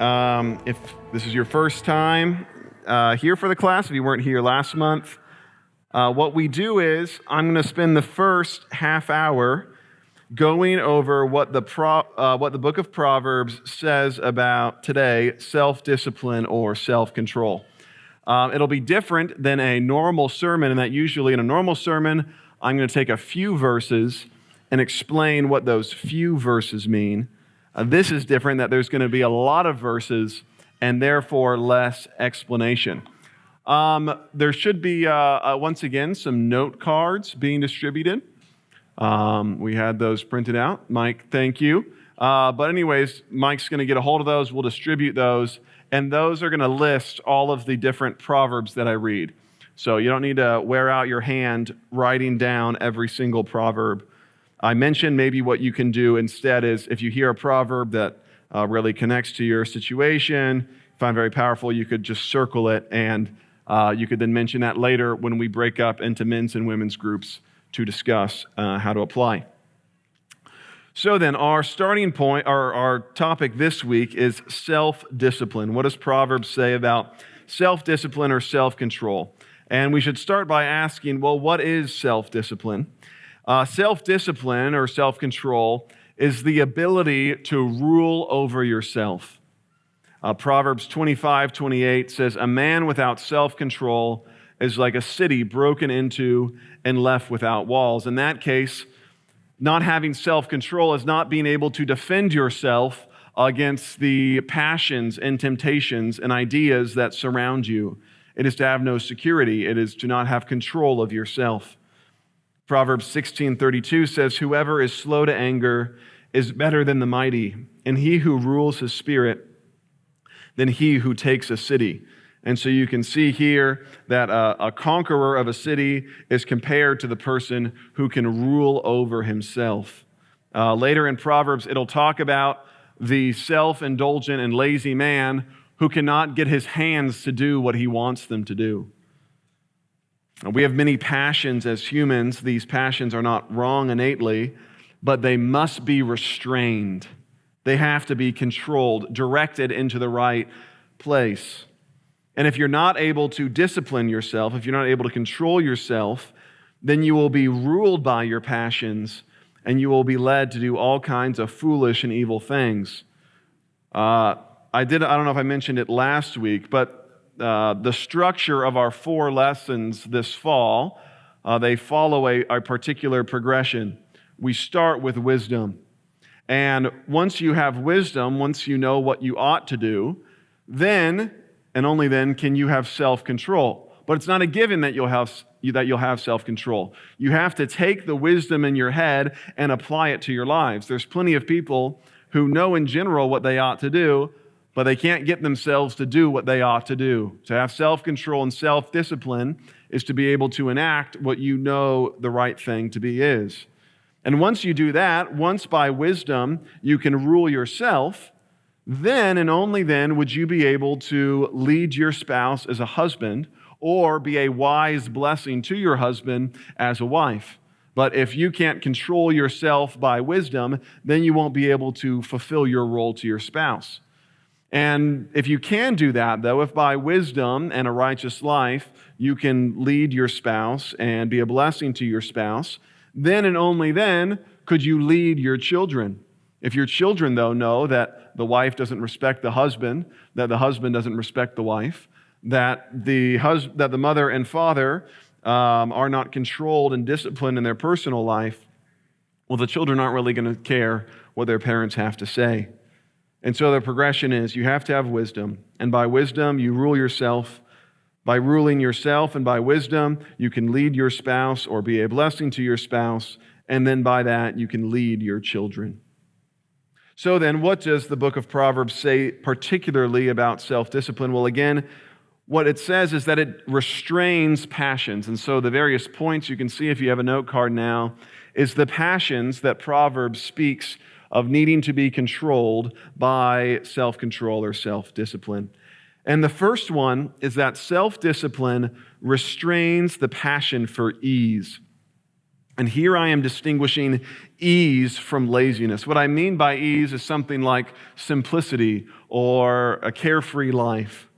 If this is your first time here for the class, if you weren't here last month, what we do is I'm going to spend the first half hour going over what the book of Proverbs says about today, self-discipline or self-control. It'll be different than a normal sermon in that usually in a normal sermon, I'm going to take a few verses and explain what those few verses mean. This is different, that there's going to be a lot of verses and therefore less explanation. There should be, once again, some note cards being distributed. We had those printed out. Mike, thank you. But anyways, Mike's going to get a hold of those. We'll distribute those. And those are going to list all of the different proverbs that I read. So you don't need to wear out your hand writing down every single proverb. I mentioned maybe what you can do instead is if you hear a proverb that really connects to your situation, find very powerful, you could just circle it and you could then mention that later when we break up into men's and women's groups to discuss how to apply. So then our starting point, our topic this week is self-discipline. What does Proverbs say about self-discipline or self-control? And we should start by asking, well, what is self-discipline? Self-discipline or self-control is the ability to rule over yourself. Proverbs 25:28 says, "A man without self-control is like a city broken into and left without walls." In that case, not having self-control is not being able to defend yourself against the passions and temptations and ideas that surround you. It is to have no security. It is to not have control of yourself. Proverbs 16:32 says, "Whoever is slow to anger is better than the mighty, and he who rules his spirit than he who takes a city." And so you can see here that a conqueror of a city is compared to the person who can rule over himself. Later in Proverbs, it'll talk about the self-indulgent and lazy man who cannot get his hands to do what he wants them to do. We have many passions as humans. These passions are not wrong innately, but they must be restrained. They have to be controlled, directed into the right place. And if you're not able to discipline yourself, if you're not able to control yourself, then you will be ruled by your passions and you will be led to do all kinds of foolish and evil things. I don't know if I mentioned it last week, but the structure of our 4 lessons this fall, they follow a particular progression. We start with wisdom. And once you have wisdom, once you know what you ought to do, then, and only then, can you have self-control. But it's not a given that you'll have self-control. You have to take the wisdom in your head and apply it to your lives. There's plenty of people who know in general what they ought to do, but they can't get themselves to do what they ought to do. To have self-control and self-discipline is to be able to enact what you know the right thing to be is. And once you do that, once by wisdom you can rule yourself, then and only then would you be able to lead your spouse as a husband or be a wise blessing to your husband as a wife. But if you can't control yourself by wisdom, then you won't be able to fulfill your role to your spouse. And if you can do that, though, if by wisdom and a righteous life you can lead your spouse and be a blessing to your spouse, then and only then could you lead your children. If your children, though, know that the wife doesn't respect the husband, that the husband doesn't respect the wife, that the mother and father are not controlled and disciplined in their personal life, well, the children aren't really going to care what their parents have to say. And so the progression is you have to have wisdom, and by wisdom you rule yourself. By ruling yourself and by wisdom, you can lead your spouse or be a blessing to your spouse, and then by that you can lead your children. So then, what does the book of Proverbs say particularly about self-discipline? Well, again, what it says is that it restrains passions. And so the various points you can see if you have a note card now is the passions that Proverbs speaks of needing to be controlled by self-control or self-discipline. And the first one is that self-discipline restrains the passion for ease. And here I am distinguishing ease from laziness. What I mean by ease is something like simplicity or a carefree life.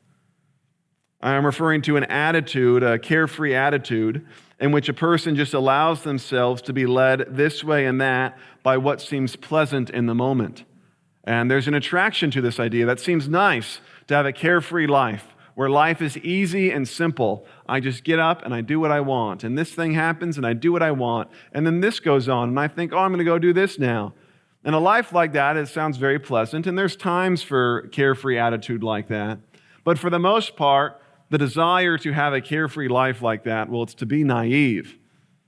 I am referring to an attitude, a carefree attitude, in which a person just allows themselves to be led this way and that by what seems pleasant in the moment. And there's an attraction to this idea. That seems nice, to have a carefree life, where life is easy and simple. I just get up and I do what I want, and this thing happens and I do what I want, and then this goes on, and I think, oh, I'm going to go do this now. And a life like that, it sounds very pleasant, and there's times for carefree attitude like that. But for the most part, the desire to have a carefree life like that, well, it's to be naive.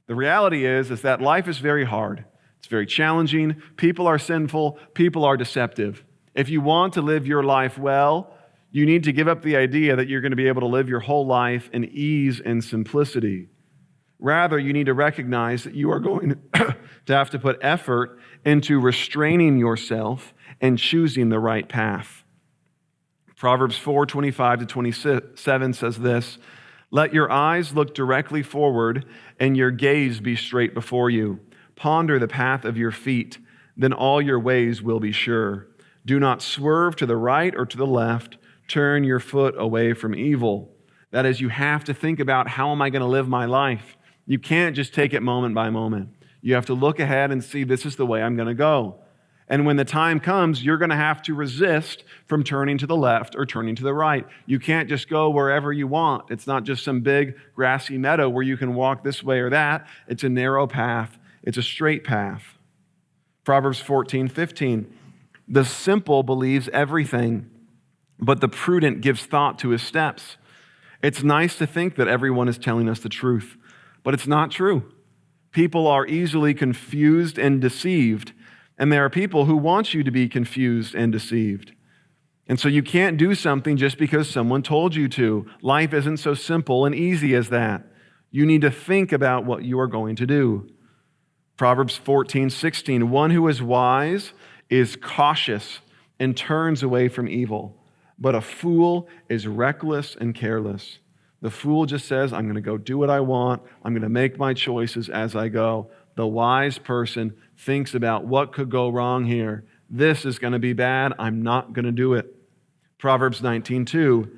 The reality is that life is very hard. It's very challenging. People are sinful. People are deceptive. If you want to live your life well, you need to give up the idea that you're going to be able to live your whole life in ease and simplicity. Rather, you need to recognize that you are going to have to put effort into restraining yourself and choosing the right path. Proverbs 4:25-27 says this, "Let your eyes look directly forward and your gaze be straight before you. Ponder the path of your feet, then all your ways will be sure. Do not swerve to the right or to the left. Turn your foot away from evil." That is, you have to think about, how am I going to live my life? You can't just take it moment by moment. You have to look ahead and see, this is the way I'm going to go. And when the time comes, you're going to have to resist from turning to the left or turning to the right. You can't just go wherever you want. It's not just some big grassy meadow where you can walk this way or that. It's a narrow path. It's a straight path. Proverbs 14:15, "The simple believes everything, but the prudent gives thought to his steps." It's nice to think that everyone is telling us the truth, but it's not true. People are easily confused and deceived, and there are people who want you to be confused and deceived. And so you can't do something just because someone told you to. Life isn't so simple and easy as that. You need to think about what you are going to do. Proverbs 14:16, "One who is wise is cautious and turns away from evil, but a fool is reckless and careless." The fool just says, I'm going to go do what I want. I'm going to make my choices as I go. The wise person thinks about what could go wrong here. This is going to be bad. I'm not going to do it. Proverbs 19:2.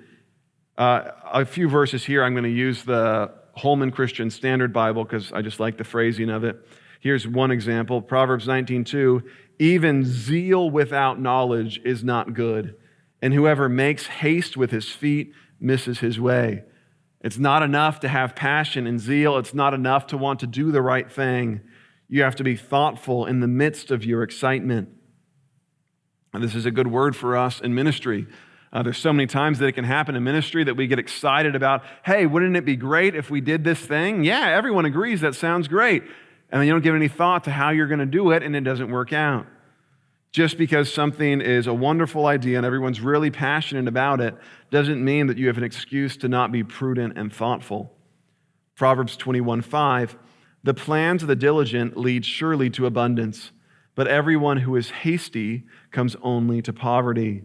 A few verses here. I'm going to use the Holman Christian Standard Bible because I just like the phrasing of it. Here's one example. Proverbs 19:2. "Even zeal without knowledge is not good, and whoever makes haste with his feet misses his way." It's not enough to have passion and zeal. It's not enough to want to do the right thing. You have to be thoughtful in the midst of your excitement. And this is a good word for us in ministry. There's so many times that it can happen in ministry that we get excited about, hey, wouldn't it be great if we did this thing? Yeah, everyone agrees that sounds great. And then you don't give any thought to how you're going to do it, and it doesn't work out. Just because something is a wonderful idea and everyone's really passionate about it doesn't mean that you have an excuse to not be prudent and thoughtful. Proverbs 21:5, "The plans of the diligent lead surely to abundance, but everyone who is hasty comes only to poverty."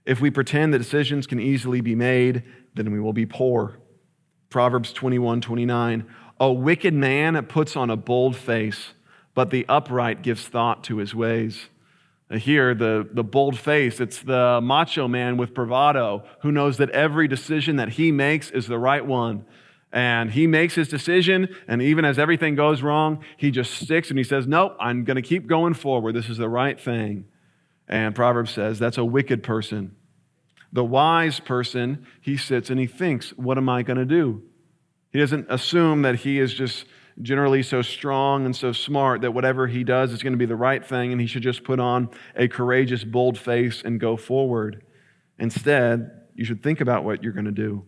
If we pretend that decisions can easily be made, then we will be poor. Proverbs 21:29, "A wicked man puts on a bold face, but the upright gives thought to his ways." Here, the bold face, it's the macho man with bravado who knows that every decision that he makes is the right one. And he makes his decision, and even as everything goes wrong, he just sticks and he says, nope, I'm going to keep going forward. This is the right thing. And Proverbs says that's a wicked person. The wise person, he sits and he thinks, what am I going to do? He doesn't assume that he is just generally so strong and so smart that whatever he does is going to be the right thing and he should just put on a courageous, bold face and go forward. Instead, you should think about what you're going to do.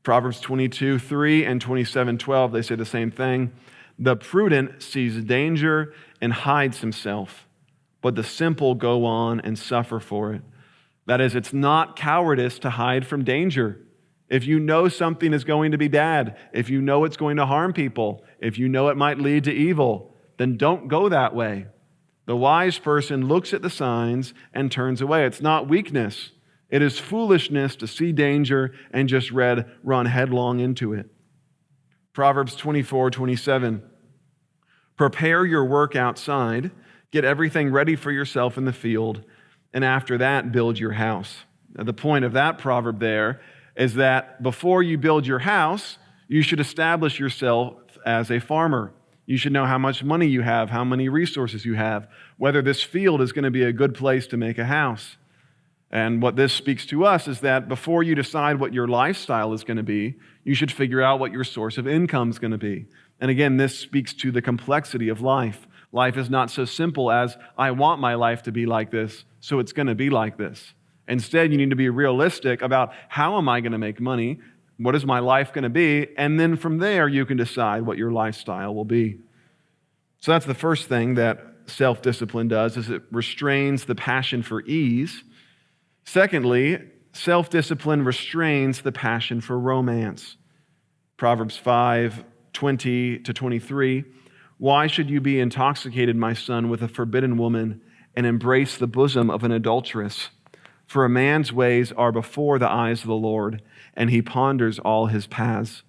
Proverbs 22:3 and 27:12, they say the same thing. "The prudent sees danger and hides himself, but the simple go on and suffer for it." That is, it's not cowardice to hide from danger. If you know something is going to be bad, if you know it's going to harm people, if you know it might lead to evil, then don't go that way. The wise person looks at the signs and turns away. It's not weakness. It is foolishness to see danger and just run headlong into it. Proverbs 24:27. Prepare your work outside, get everything ready for yourself in the field, and after that, build your house. Now, the point of that proverb there is that before you build your house, you should establish yourself as a farmer. You should know how much money you have, how many resources you have, whether this field is going to be a good place to make a house. And what this speaks to us is that before you decide what your lifestyle is going to be, you should figure out what your source of income is going to be. And again, this speaks to the complexity of life. Life is not so simple as, I want my life to be like this, so it's going to be like this. Instead, you need to be realistic about how am I going to make money? What is my life going to be? And then from there, you can decide what your lifestyle will be. So that's the first thing that self-discipline does, is it restrains the passion for ease. Secondly, self-discipline restrains the passion for romance. Proverbs 5:20-23, why should you be intoxicated, my son, with a forbidden woman and embrace the bosom of an adulteress? For a man's ways are before the eyes of the Lord, and he ponders all his paths.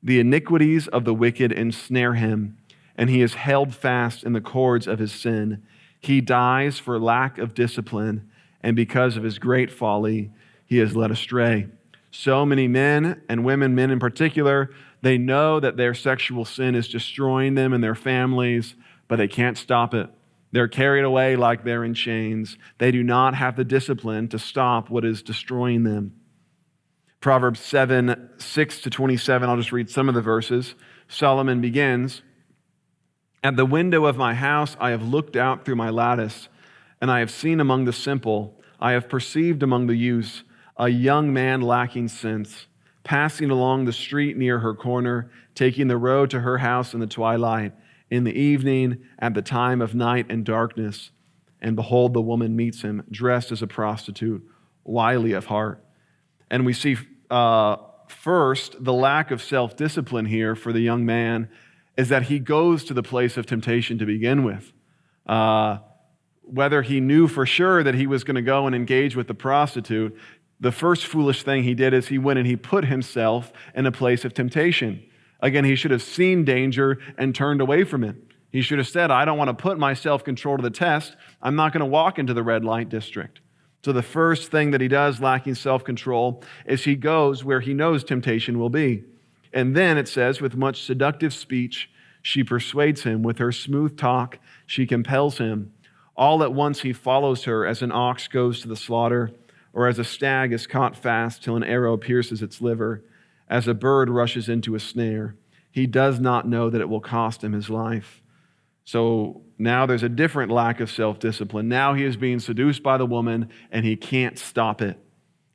The iniquities of the wicked ensnare him, and he is held fast in the cords of his sin. He dies for lack of discipline, and because of his great folly, he is led astray. So many men and women, men in particular, they know that their sexual sin is destroying them and their families, but they can't stop it. They're carried away like they're in chains. They do not have the discipline to stop what is destroying them. Proverbs 7:6-27, I'll just read some of the verses. Solomon begins, at the window of my house I have looked out through my lattice, and I have seen among the simple, I have perceived among the youths, a young man lacking sense, passing along the street near her corner, taking the road to her house in the twilight, in the evening, at the time of night and darkness. And behold, the woman meets him, dressed as a prostitute, wily of heart. And we see first, the lack of self-discipline here for the young man is that he goes to the place of temptation to begin with. Whether he knew for sure that he was going to go and engage with the prostitute, the first foolish thing he did is he went and he put himself in a place of temptation. Again, he should have seen danger and turned away from it. He should have said, I don't want to put my self-control to the test. I'm not going to walk into the red light district. So the first thing that he does, lacking self-control, is he goes where he knows temptation will be. And then it says, with much seductive speech, she persuades him. With her smooth talk, she compels him. All at once he follows her as an ox goes to the slaughter, or as a stag is caught fast till an arrow pierces its liver, as a bird rushes into a snare. He does not know that it will cost him his life. So now there's a different lack of self-discipline. Now he is being seduced by the woman, and he can't stop it.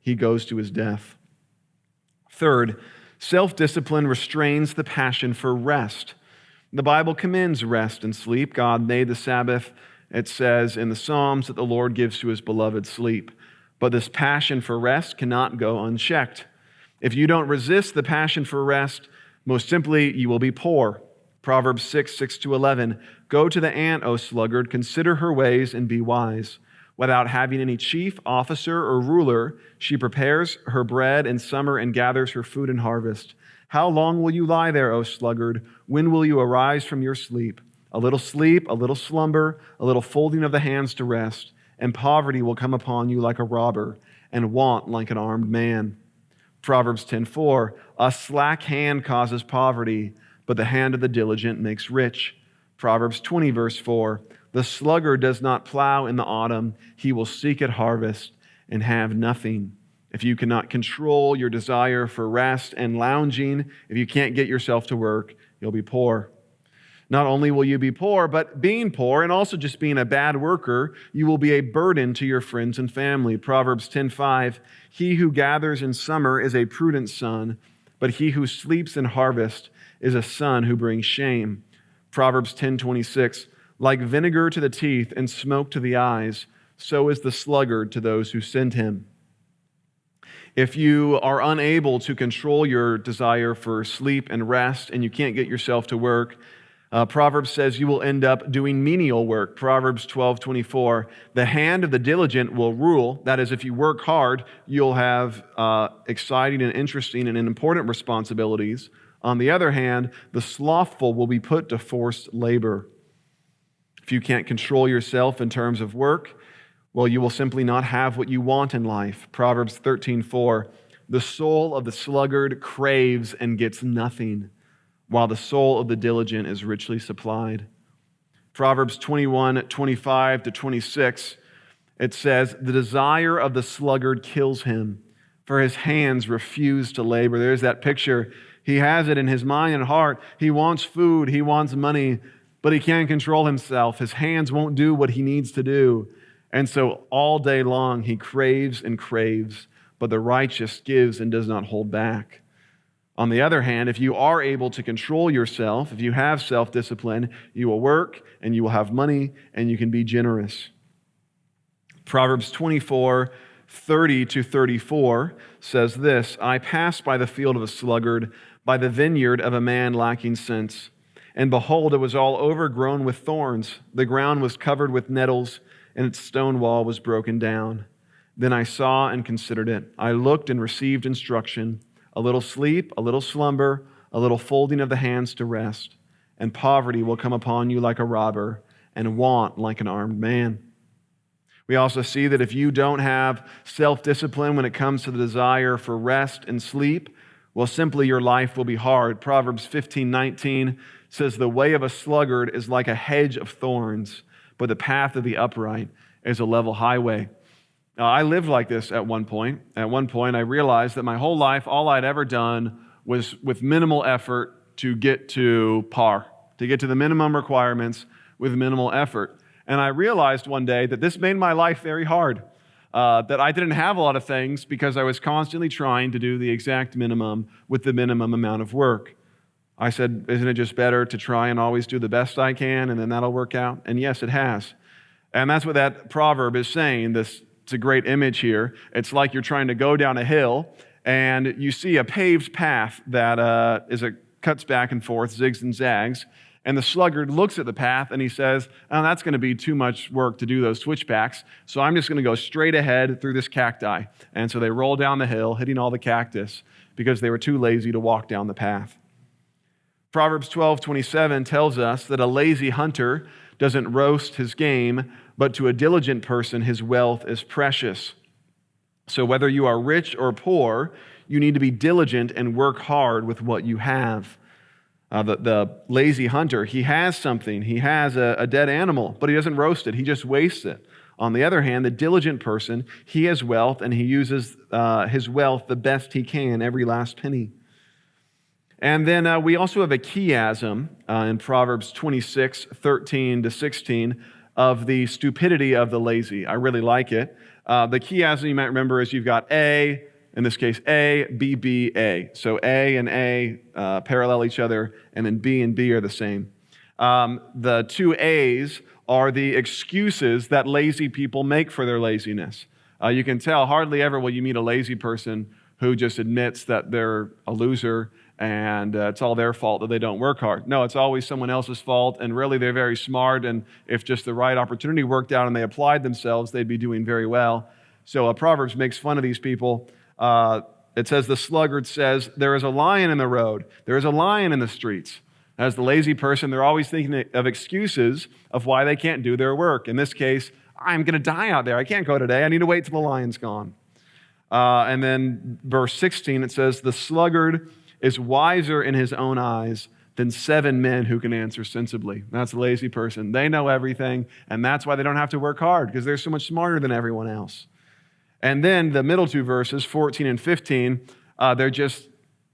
He goes to his death. Third, self-discipline restrains the passion for rest. The Bible commends rest and sleep. God made the Sabbath. It says in the Psalms that the Lord gives to his beloved sleep. But this passion for rest cannot go unchecked. If you don't resist the passion for rest, most simply, you will be poor. Proverbs 6:6-11, go to the ant, O sluggard, consider her ways and be wise. Without having any chief, officer, or ruler, she prepares her bread in summer and gathers her food in harvest. How long will you lie there, O sluggard? When will you arise from your sleep, a little slumber, a little folding of the hands to rest, and poverty will come upon you like a robber, and want like an armed man. Proverbs 10:4, a slack hand causes poverty, but the hand of the diligent makes rich. Proverbs 20:4, the sluggard does not plow in the autumn, he will seek at harvest and have nothing. If you cannot control your desire for rest and lounging, if you can't get yourself to work, you'll be poor. Not only will you be poor, but being poor and also just being a bad worker, you will be a burden to your friends and family. Proverbs 10:5, he who gathers in summer is a prudent son, but he who sleeps in harvest is a son who brings shame. Proverbs 10:26, like vinegar to the teeth and smoke to the eyes, so is the sluggard to those who send him. If you are unable to control your desire for sleep and rest and you can't get yourself to work, Proverbs says you will end up doing menial work. Proverbs 12:24, the hand of the diligent will rule. That is, if you work hard, you'll have exciting and interesting and important responsibilities. On the other hand, the slothful will be put to forced labor. If you can't control yourself in terms of work, well, you will simply not have what you want in life. Proverbs 13:4, the soul of the sluggard craves and gets nothing, while the soul of the diligent is richly supplied. Proverbs 21:25-26, it says, the desire of the sluggard kills him, for his hands refuse to labor. There's that picture. He has it in his mind and heart. He wants food, he wants money, but he can't control himself. His hands won't do what he needs to do. And so all day long he craves and craves, but the righteous gives and does not hold back. On the other hand, if you are able to control yourself, if you have self-discipline, you will work and you will have money and you can be generous. Proverbs 24:30-34 says this, I passed by the field of a sluggard, by the vineyard of a man lacking sense. And behold, it was all overgrown with thorns. The ground was covered with nettles, and its stone wall was broken down. Then I saw and considered it. I looked and received instruction. A little sleep, a little slumber, a little folding of the hands to rest. And poverty will come upon you like a robber, and want like an armed man. We also see that if you don't have self-discipline when it comes to the desire for rest and sleep, well, simply your life will be hard. Proverbs 15:19 says, the way of a sluggard is like a hedge of thorns, but the path of the upright is a level highway. I lived like this at one point. At one point, I realized that my whole life, all I'd ever done was with minimal effort to get to par, to get to the minimum requirements with minimal effort. And I realized one day that this made my life very hard, that I didn't have a lot of things because I was constantly trying to do the exact minimum with the minimum amount of work. I said, isn't it just better to try and always do the best I can, and then that'll work out? And yes, it has. And that's what that proverb is saying. It's a great image here. It's like you're trying to go down a hill, and you see a paved path that cuts back and forth, zigs and zags. And the sluggard looks at the path and he says, oh, that's going to be too much work to do those switchbacks, so I'm just going to go straight ahead through this cacti. And so they roll down the hill, hitting all the cactus because they were too lazy to walk down the path. Proverbs 12:27 tells us that a lazy hunter doesn't roast his game, but to a diligent person his wealth is precious. So whether you are rich or poor, you need to be diligent and work hard with what you have. The lazy hunter, he has something. He has a dead animal, but he doesn't roast it. He just wastes it. On the other hand, the diligent person, he has wealth, and he uses his wealth the best he can, every last penny. And then we also have a chiasm in Proverbs 26:13-16 of the stupidity of the lazy. I really like it. The chiasm you might remember is you've got A, in this case, A, B, B, A. So A and A parallel each other, and then B and B are the same. The two A's are the excuses that lazy people make for their laziness. You can tell hardly ever will you meet a lazy person who just admits that they're a loser and it's all their fault that they don't work hard. No, it's always someone else's fault, and really they're very smart, and if just the right opportunity worked out and they applied themselves, they'd be doing very well. So Proverbs makes fun of these people. It says, the sluggard says, there is a lion in the road. There is a lion in the streets. As the lazy person, they're always thinking of excuses of why they can't do their work. In this case, I'm going to die out there. I can't go today. I need to wait till the lion's gone. And then verse 16, it says, the sluggard is wiser in his own eyes than 7 men who can answer sensibly. That's the lazy person. They know everything, and that's why they don't have to work hard, because they're so much smarter than everyone else. And then the middle two verses, 14 and 15, they're just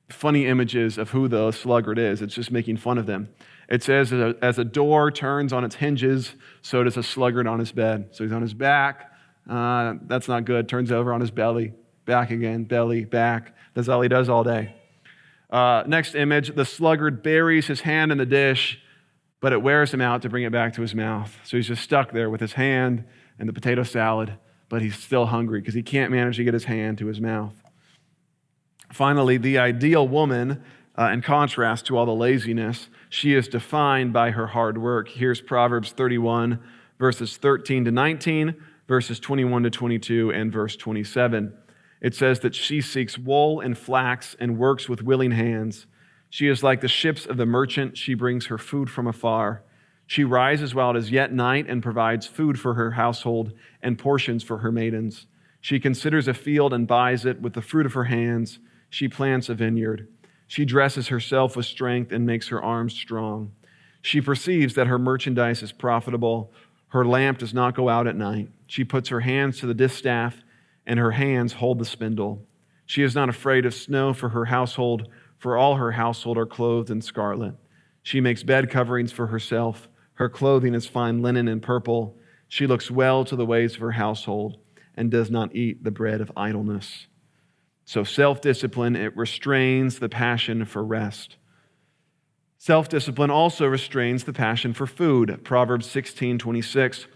funny images of who the sluggard is. It's just making fun of them. It says, as a door turns on its hinges, so does a sluggard on his bed. So he's on his back. That's not good. Turns over on his belly. Back again, belly, back. That's all he does all day. Next image, the sluggard buries his hand in the dish, but it wears him out to bring it back to his mouth. So he's just stuck there with his hand and the potato salad, but he's still hungry because he can't manage to get his hand to his mouth. Finally, the ideal woman, in contrast to all the laziness, she is defined by her hard work. Here's Proverbs 31, verses 13-19, verses 21-22, and verse 27. It says that she seeks wool and flax and works with willing hands. She is like the ships of the merchant. She brings her food from afar. She rises while it is yet night and provides food for her household and portions for her maidens. She considers a field and buys it with the fruit of her hands. She plants a vineyard. She dresses herself with strength and makes her arms strong. She perceives that her merchandise is profitable. Her lamp does not go out at night. She puts her hands to the distaff, and her hands hold the spindle. She is not afraid of snow for her household, for all her household are clothed in scarlet. She makes bed coverings for herself. Her clothing is fine linen and purple. She looks well to the ways of her household and does not eat the bread of idleness. So self-discipline, it restrains the passion for rest. Self-discipline also restrains the passion for food. Proverbs 16:26,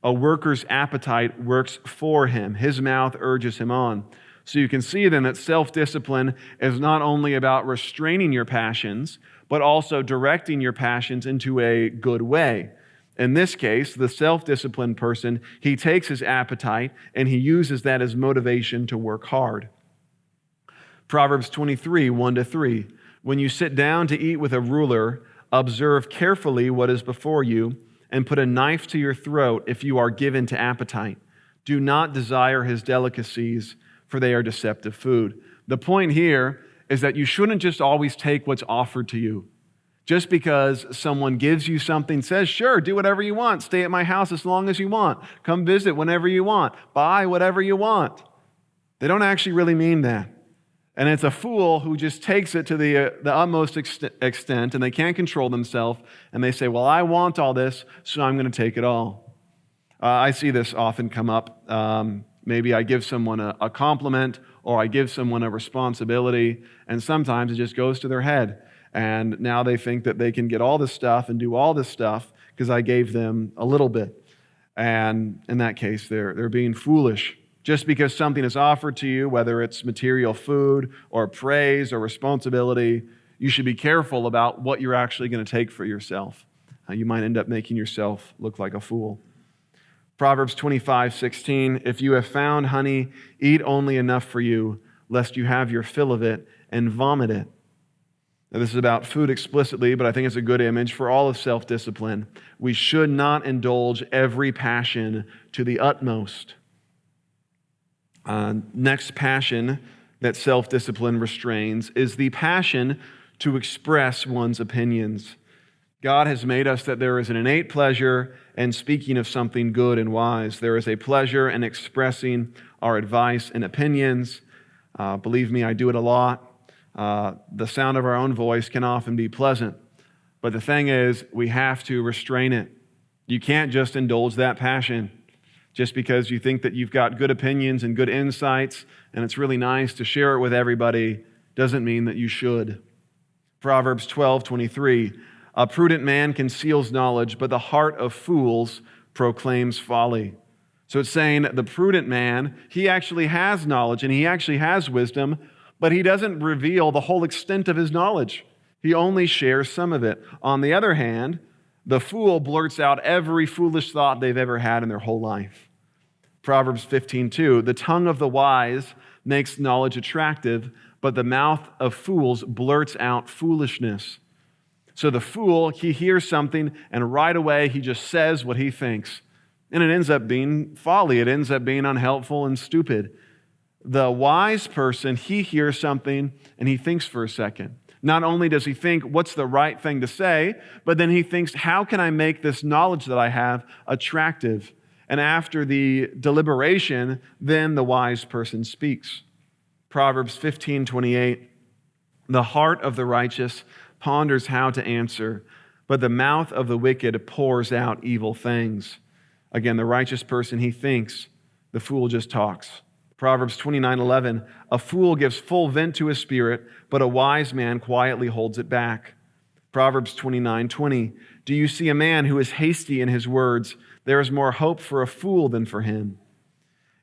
a worker's appetite works for him. His mouth urges him on. So you can see then that self-discipline is not only about restraining your passions, but also directing your passions into a good way. In this case, the self-disciplined person, he takes his appetite and he uses that as motivation to work hard. Proverbs 23:1-3, when you sit down to eat with a ruler, observe carefully what is before you and put a knife to your throat if you are given to appetite. Do not desire his delicacies, for they are deceptive food. The point here is that you shouldn't just always take what's offered to you. Just because someone gives you something, says, sure, do whatever you want, stay at my house as long as you want, come visit whenever you want, buy whatever you want. They don't actually really mean that. And it's a fool who just takes it to the utmost extent, and they can't control themselves, and they say, well, I want all this, so I'm going to take it all. I see this often come up. Maybe I give someone a compliment, or I give someone a responsibility, and sometimes it just goes to their head. And now they think that they can get all this stuff and do all this stuff because I gave them a little bit. And in that case, they're being foolish. Just because something is offered to you, whether it's material food or praise or responsibility, you should be careful about what you're actually going to take for yourself. You might end up making yourself look like a fool. Proverbs 25:16, if you have found honey, eat only enough for you, lest you have your fill of it and vomit it. Now, this is about food explicitly, but I think it's a good image for all of self-discipline. We should not indulge every passion to the utmost. Next passion that self-discipline restrains is the passion to express one's opinions. God has made us that there is an innate pleasure in speaking of something good and wise. There is a pleasure in expressing our advice and opinions. Believe me, I do it a lot. The sound of our own voice can often be pleasant. But the thing is, we have to restrain it. You can't just indulge that passion. Just because you think that you've got good opinions and good insights, and it's really nice to share it with everybody, doesn't mean that you should. Proverbs 12:23, a prudent man conceals knowledge, but the heart of fools proclaims folly. So it's saying that the prudent man, he actually has knowledge and he actually has wisdom, but he doesn't reveal the whole extent of his knowledge. He only shares some of it. On the other hand, the fool blurts out every foolish thought they've ever had in their whole life. Proverbs 15:2, the tongue of the wise makes knowledge attractive, but the mouth of fools blurts out foolishness. So the fool, he hears something, and right away he just says what he thinks. And it ends up being folly. It ends up being unhelpful and stupid. The wise person, he hears something, and he thinks for a second. Not only does he think, what's the right thing to say, but then he thinks, how can I make this knowledge that I have attractive? And after the deliberation, then the wise person speaks. Proverbs 15:28, the heart of the righteous ponders how to answer, but the mouth of the wicked pours out evil things. Again, the righteous person, he thinks, the fool just talks. Proverbs 29:11, a fool gives full vent to his spirit, but a wise man quietly holds it back. Proverbs 29:20, do you see a man who is hasty in his words? There is more hope for a fool than for him.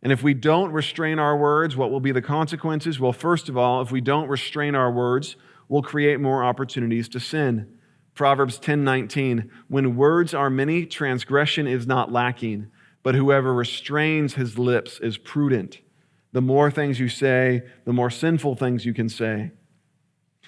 And if we don't restrain our words, what will be the consequences? Well, first of all, if we don't restrain our words, we'll create more opportunities to sin. Proverbs 10:19, when words are many, transgression is not lacking, but whoever restrains his lips is prudent. The more things you say, the more sinful things you can say.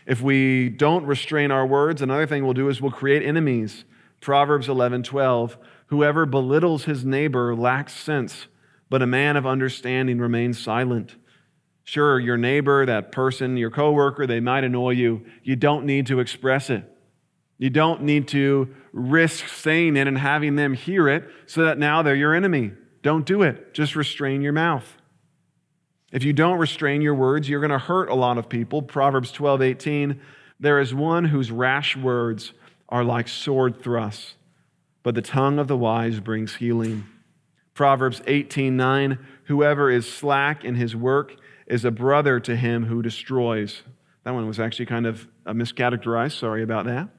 If we don't restrain our words, another thing we'll do is we'll create enemies. Proverbs 11:12, whoever belittles his neighbor lacks sense, but a man of understanding remains silent. Sure, your neighbor, that person, your coworker, they might annoy you. You don't need to express it. You don't need to risk saying it and having them hear it so that now they're your enemy. Don't do it. Just restrain your mouth. If you don't restrain your words, you're going to hurt a lot of people. Proverbs 12:18, there is one whose rash words are like sword thrusts, but the tongue of the wise brings healing. Proverbs 18:9, whoever is slack in his work is a brother to him who destroys. That one was actually kind of miscategorized. Sorry about that.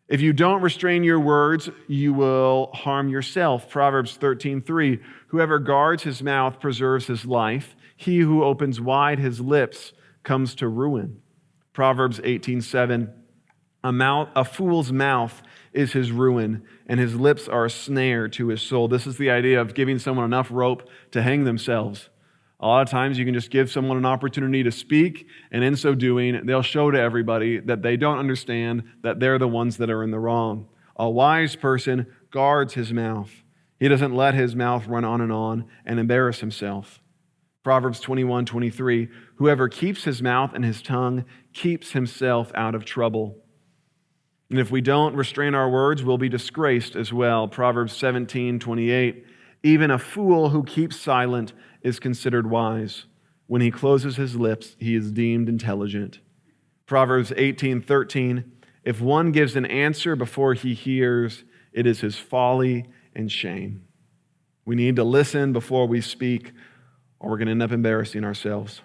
If you don't restrain your words, you will harm yourself. Proverbs 13:3, whoever guards his mouth preserves his life. He who opens wide his lips comes to ruin. Proverbs 18:7, a fool's mouth is his ruin, and his lips are a snare to his soul. This is the idea of giving someone enough rope to hang themselves. A lot of times you can just give someone an opportunity to speak, and in so doing, they'll show to everybody that they don't understand that they're the ones that are in the wrong. A wise person guards his mouth. He doesn't let his mouth run on and embarrass himself. Proverbs 21:23, whoever keeps his mouth and his tongue keeps himself out of trouble. And if we don't restrain our words, we'll be disgraced as well. Proverbs 17:28, even a fool who keeps silent is considered wise. When he closes his lips, he is deemed intelligent. Proverbs 18:13, if one gives an answer before he hears, it is his folly and shame. We need to listen before we speak, or we're going to end up embarrassing ourselves.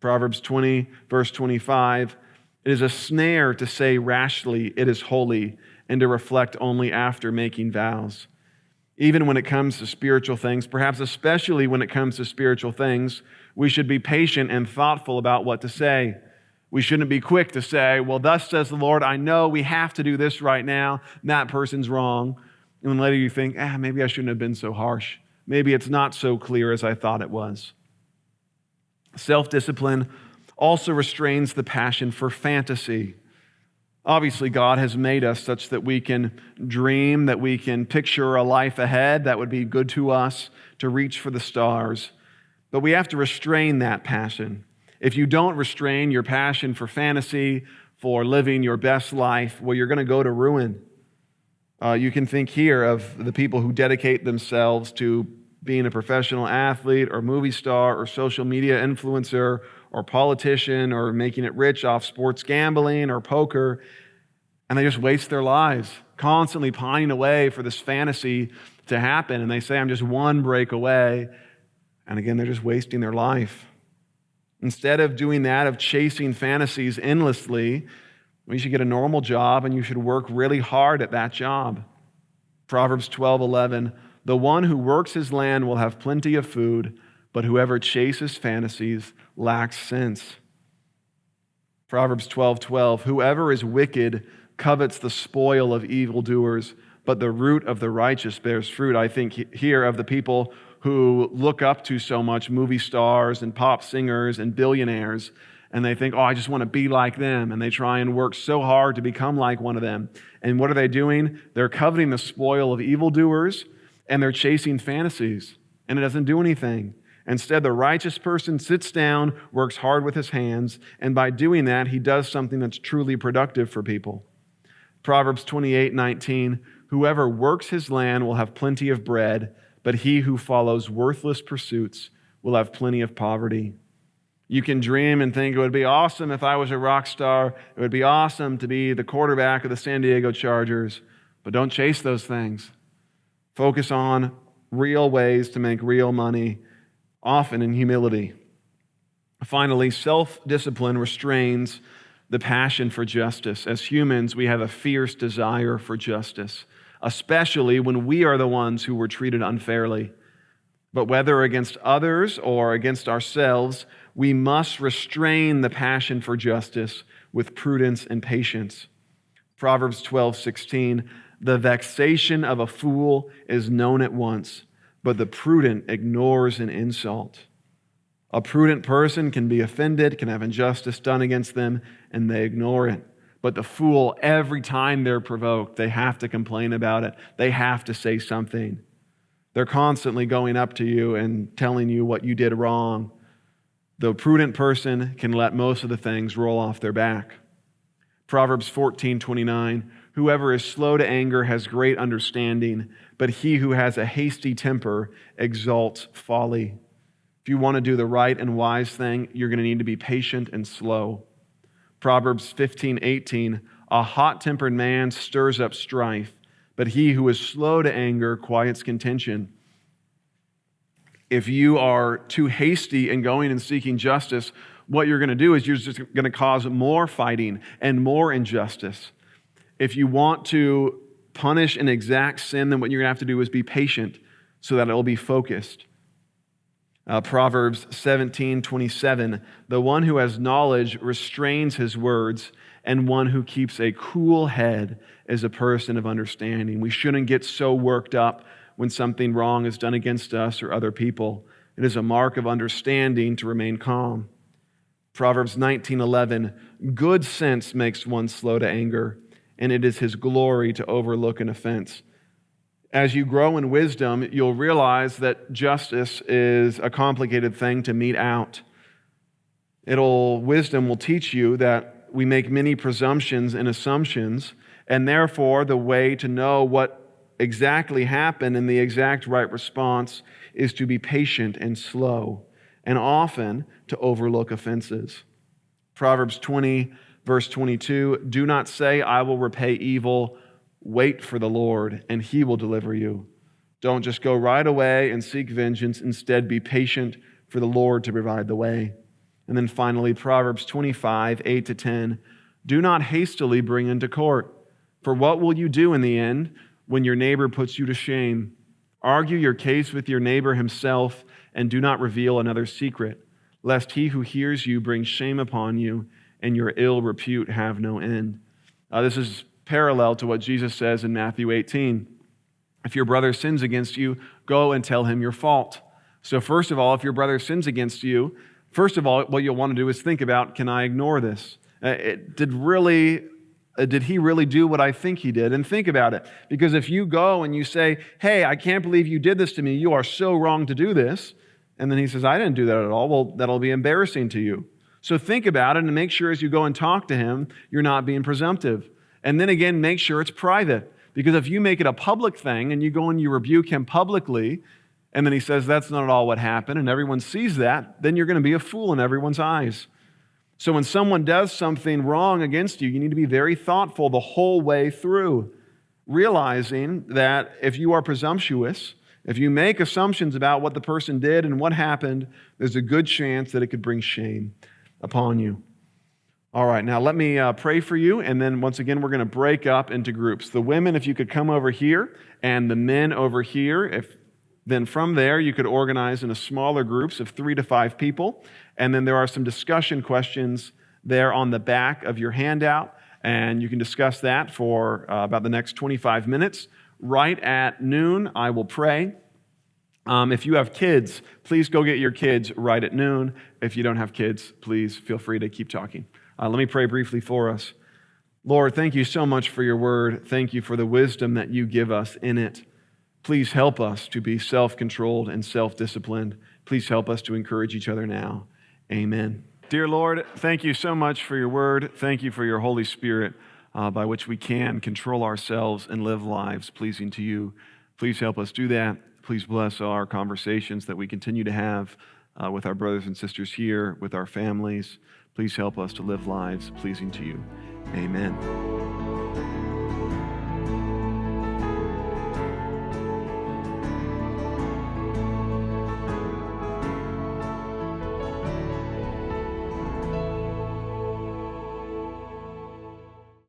Proverbs 20, verse 25, it is a snare to say rashly, it is holy, and to reflect only after making vows. Even when it comes to spiritual things, perhaps especially when it comes to spiritual things, we should be patient and thoughtful about what to say. We shouldn't be quick to say, well, thus says the Lord, I know we have to do this right now, and that person's wrong. And then later you think, maybe I shouldn't have been so harsh. Maybe it's not so clear as I thought it was. Self-discipline also restrains the passion for fantasy. Obviously, God has made us such that we can dream, that we can picture a life ahead that would be good to us, to reach for the stars. But we have to restrain that passion. If you don't restrain your passion for fantasy, for living your best life, well, you're going to go to ruin. You can think here of the people who dedicate themselves to being a professional athlete or movie star or social media influencer or politician or making it rich off sports gambling or poker, and they just waste their lives, constantly pining away for this fantasy to happen, and they say, I'm just one break away, and again, they're just wasting their life. Instead of doing that, of chasing fantasies endlessly, you should get a normal job and you should work really hard at that job. Proverbs 12:11, the one who works his land will have plenty of food, but whoever chases fantasies lacks sense. Proverbs 12:12, whoever is wicked covets the spoil of evildoers, but the root of the righteous bears fruit. I think here of the people who look up to so much movie stars and pop singers and billionaires, and they think, I just want to be like them, and they try and work so hard to become like one of them. And what are they doing? They're coveting the spoil of evildoers, and they're chasing fantasies, and it doesn't do anything. Instead, the righteous person sits down, works hard with his hands, and by doing that, he does something that's truly productive for people. Proverbs 28:19, whoever works his land will have plenty of bread, but he who follows worthless pursuits will have plenty of poverty. You can dream and think it would be awesome if I was a rock star. It would be awesome to be the quarterback of the San Diego Chargers, but don't chase those things. Focus on real ways to make real money, often in humility. Finally, self-discipline restrains the passion for justice. As humans, we have a fierce desire for justice, especially when we are the ones who were treated unfairly. But whether against others or against ourselves, we must restrain the passion for justice with prudence and patience. Proverbs 12:16, the vexation of a fool is known at once, but the prudent ignores an insult. A prudent person can be offended, can have injustice done against them, and they ignore it. But the fool, every time they're provoked, they have to complain about it. They have to say something. They're constantly going up to you and telling you what you did wrong. The prudent person can let most of the things roll off their back. Proverbs 14:29, whoever is slow to anger has great understanding, but he who has a hasty temper exalts folly. If you want to do the right and wise thing, you're going to need to be patient and slow. Proverbs 15:18, a hot-tempered man stirs up strife, but he who is slow to anger quiets contention. If you are too hasty in going and seeking justice, what you're going to do is you're just going to cause more fighting and more injustice. If you want to punish an exact sin, then what you're going to have to do is be patient so that it will be focused. Proverbs 17:27, the one who has knowledge restrains his words, and one who keeps a cool head is a person of understanding. We shouldn't get so worked up when something wrong is done against us or other people. It is a mark of understanding to remain calm. Proverbs 19:11, good sense makes one slow to anger, and it is his glory to overlook an offense. As you grow in wisdom, you'll realize that justice is a complicated thing to mete out. Wisdom will teach you that we make many presumptions and assumptions, and therefore the way to know what exactly happened and the exact right response is to be patient and slow, and often to overlook offenses. Proverbs 20, verse 22, do not say, I will repay evil. Wait for the Lord, and he will deliver you. Don't just go right away and seek vengeance. Instead, be patient for the Lord to provide the way. And then finally, Proverbs 25, 8-10, do not hastily bring into court. For what will you do in the end when your neighbor puts you to shame? Argue your case with your neighbor himself, and do not reveal another's secret, lest he who hears you bring shame upon you, and your ill repute have no end. This is parallel to what Jesus says in Matthew 18. If your brother sins against you, go and tell him your fault. So first of all, if your brother sins against you, first of all, what you'll want to do is think about, can I ignore this? Did he really do what I think he did? And think about it. Because if you go and you say, hey, I can't believe you did this to me. You are so wrong to do this. And then he says, I didn't do that at all. Well, that'll be embarrassing to you. So think about it and make sure as you go and talk to him, you're not being presumptive. And then again, make sure it's private. Because if you make it a public thing and you go and you rebuke him publicly, and then he says that's not at all what happened, and everyone sees that, then you're going to be a fool in everyone's eyes. So when someone does something wrong against you, you need to be very thoughtful the whole way through, realizing that if you are presumptuous, if you make assumptions about what the person did and what happened, there's a good chance that it could bring shame upon you. All right, now let me pray for you, and then once again, we're going to break up into groups. The women, if you could come over here, and the men over here. Then from there, you could organize into smaller groups of 3 to 5 people, and then there are some discussion questions there on the back of your handout, and you can discuss that for about the next 25 minutes. Right at noon, I will pray. If you have kids, please go get your kids right at noon. If you don't have kids, please feel free to keep talking. Let me pray briefly for us. Lord, thank you so much for your word. Thank you for the wisdom that you give us in it. Please help us to be self-controlled and self-disciplined. Please help us to encourage each other now. Amen. Dear Lord, thank you so much for your word. Thank you for your Holy Spirit by which we can control ourselves and live lives pleasing to you. Please help us do that. Please bless our conversations that we continue to have with our brothers and sisters here, with our families. Please help us to live lives pleasing to you. Amen.